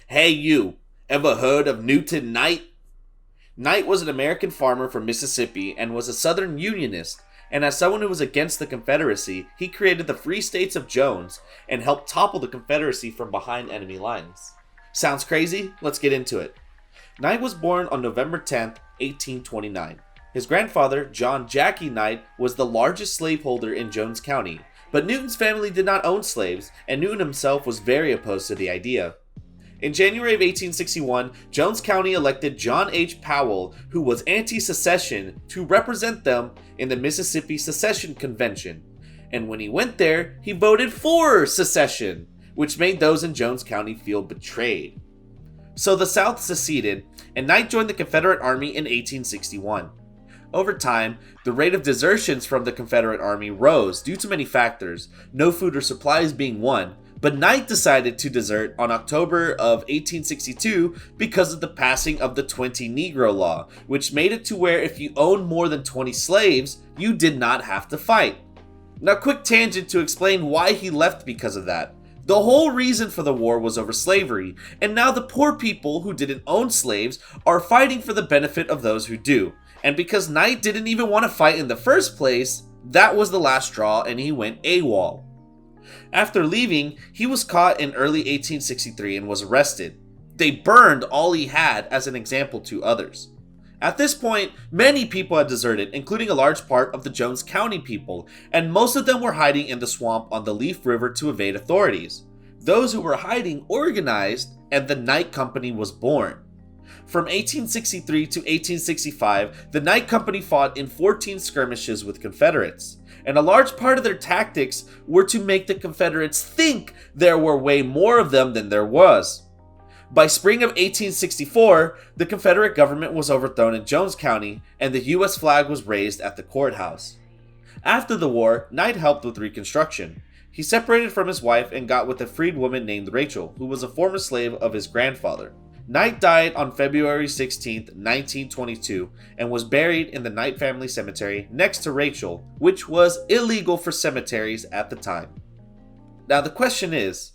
Hey you, ever heard of Newton Knight? Knight was an American farmer from Mississippi and was a Southern Unionist, and as someone who was against the Confederacy, he created the Free States of Jones and helped topple the Confederacy from behind enemy lines. Sounds crazy? Let's get into it. Knight was born on November 10th, 1829. His grandfather, John Jackie Knight, was the largest slaveholder in Jones County, but Newton's family did not own slaves, and Newton himself was very opposed to the idea. In January of 1861, Jones County elected John H. Powell, who was anti-secession, to represent them in the Mississippi Secession Convention. And when he went there, he voted for secession, which made those in Jones County feel betrayed. So the South seceded, and Knight joined the Confederate Army in 1861. Over time, the rate of desertions from the Confederate Army rose due to many factors, no food or supplies being one, but Knight decided to desert on October of 1862 because of the passing of the 20 Negro Law, which made it to where if you owned more than 20 slaves, you did not have to fight. Now, quick tangent to explain why he left because of that. The whole reason for the war was over slavery, and now the poor people who didn't own slaves are fighting for the benefit of those who do. And because Knight didn't even want to fight in the first place, that was the last straw and he went AWOL. After leaving, he was caught in early 1863 and was arrested. They burned all he had as an example to others. At this point, many people had deserted, including a large part of the Jones County people, and most of them were hiding in the swamp on the Leaf River to evade authorities. Those who were hiding organized, and the Knight Company was born. From 1863 to 1865, the Knight Company fought in 14 skirmishes with Confederates, and a large part of their tactics were to make the Confederates think there were way more of them than there was. By spring of 1864, the Confederate government was overthrown in Jones County, and the U.S. flag was raised at the courthouse. After the war, Knight helped with Reconstruction. He separated from his wife and got with a freed woman named Rachel, who was a former slave of his grandfather. Knight died on February 16, 1922, and was buried in the Knight family cemetery next to Rachel, which was illegal for cemeteries at the time. Now the question is,